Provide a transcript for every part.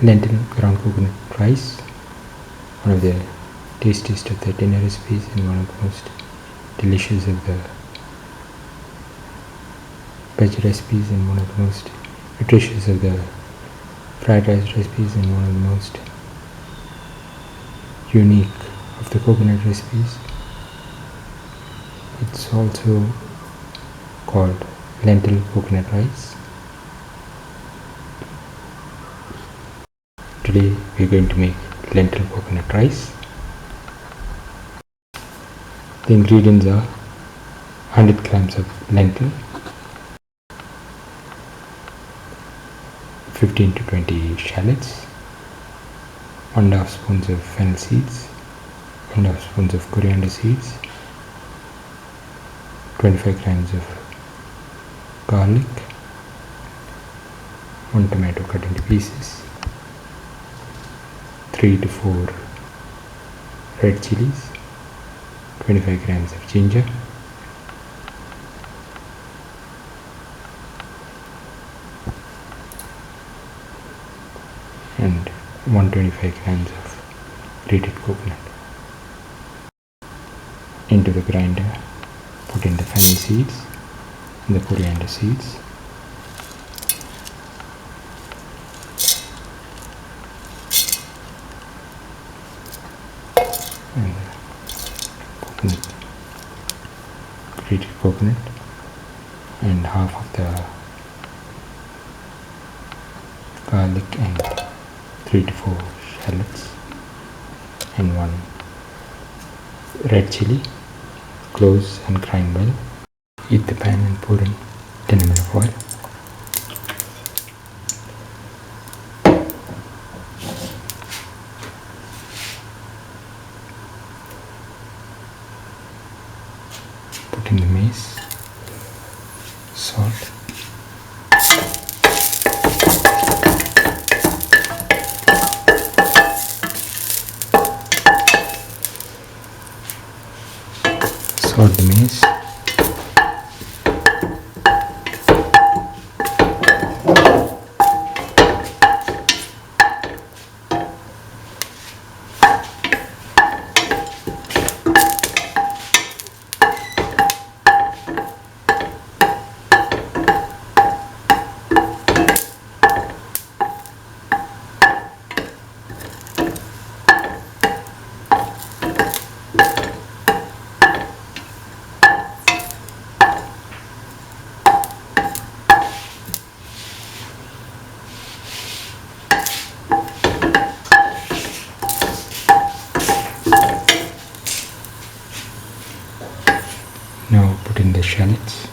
Lentil ground coconut rice, one of the tastiest of the dinner recipes and one of the most delicious of the veg recipes and one of the most nutritious of the fried rice recipes and one of the most unique of the coconut recipes. It's also called lentil coconut rice. Today we are going to make lentil coconut rice. The ingredients are 100 grams of lentil, 15 to 20 shallots, 1/2 spoons of fennel seeds, 1/2 spoons of coriander seeds, 25 grams of garlic, 1 tomato cut into pieces, 3 to 4 red chillies, 25 grams of ginger, and 125 grams of grated coconut. Into the grinder, put in the fennel seeds and the coriander seeds. And the grated coconut and half of the garlic and 3 to 4 shallots and 1 red chilli, cloves and grind well. Heat the pan and pour in 10 ml of oil. Put in the mace, salt, salt the mace, now put in the shallots.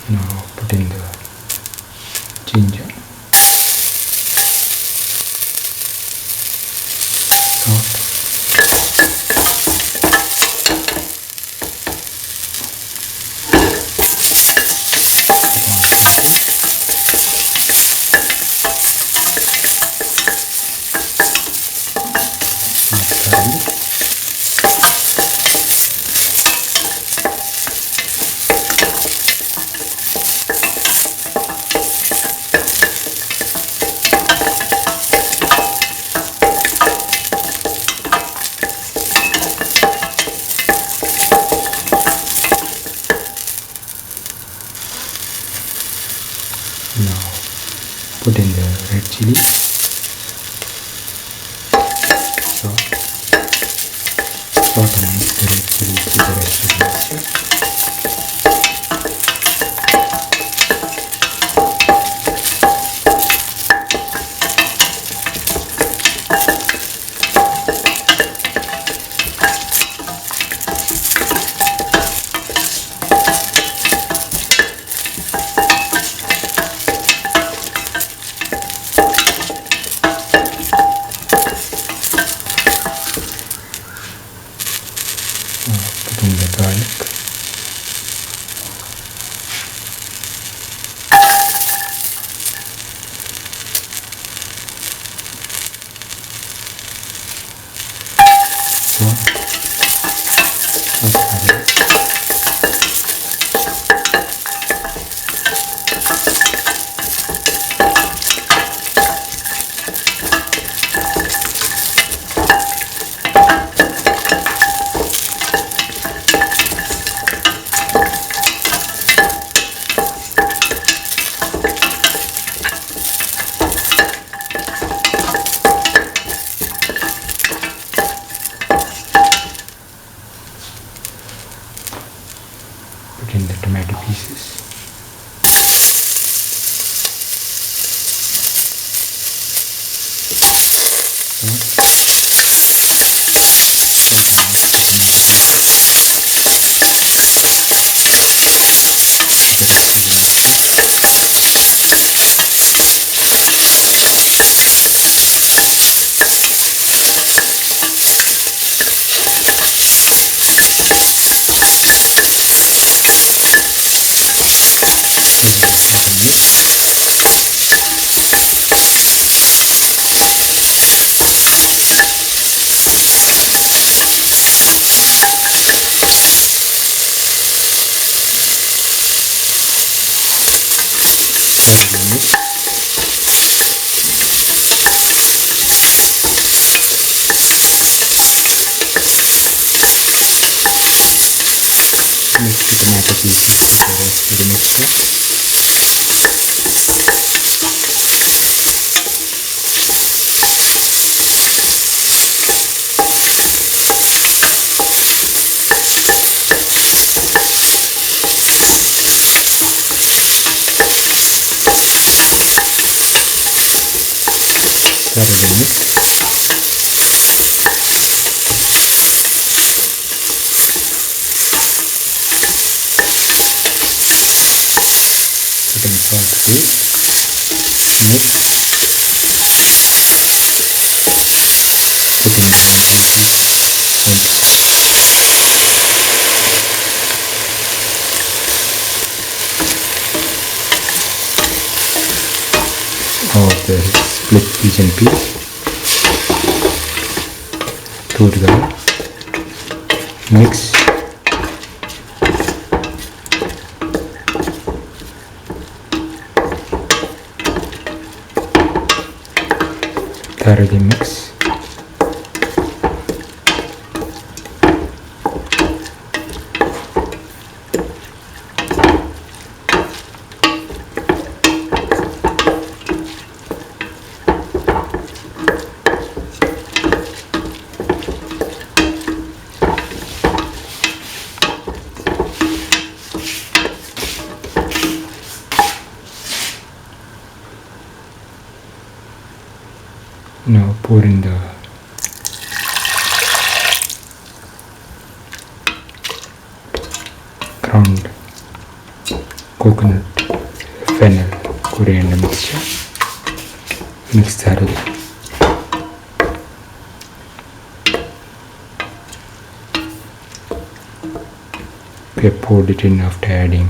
Now put in the ginger, salt, garlic, Salt and mix the red chillies to the rest of the mixture. Put in the garlic. Put in the tomato pieces. Mix the tomato pieces with the rest of the mixture. Thoroughly mix. Put in salt to taste. Mix. Put in lemon juice. Of the split pigeon peas together. Mix. Thoroughly mix. Now pour in the ground coconut, fennel, coriander mixture. Mix thoroughly. We have poured it in after adding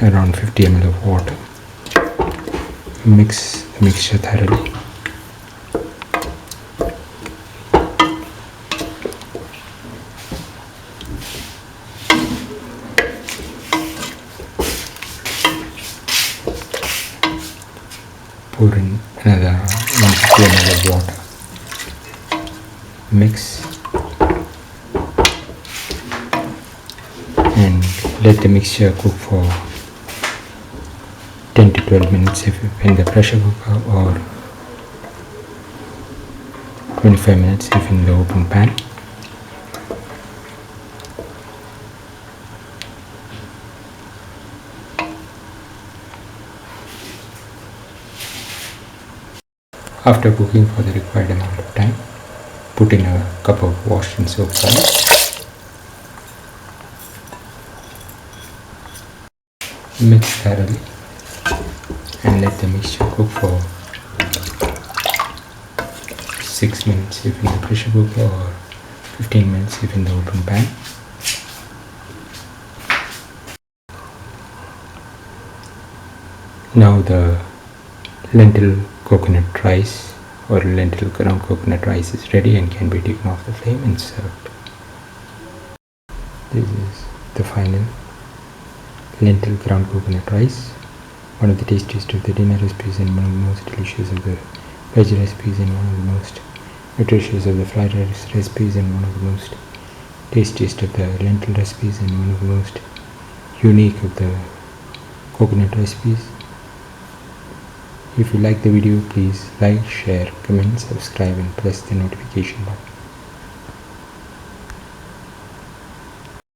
around 50 ml of water. Mix the mixture thoroughly. Pour in another 150 ml of water. Mix and let the mixture cook for 10 to 12 minutes if in the pressure cooker, or 25 minutes if in the open pan. After cooking for the required amount of time, put in a cup of washed and soaked rice. Mix thoroughly and let the mixture cook for 6 minutes if in the pressure cooker or 15 minutes if in the open pan. Now the lentil coconut rice or lentil ground coconut rice is ready and can be taken off the flame and served. This is the final lentil ground coconut rice, one of the tastiest of the dinner recipes and one of the most delicious of the veg recipes and one of the most nutritious of the fried rice recipes and one of the most tastiest of the lentil recipes and one of the most unique of the coconut recipes. If you like the video, please like, share, comment, subscribe and press the notification button.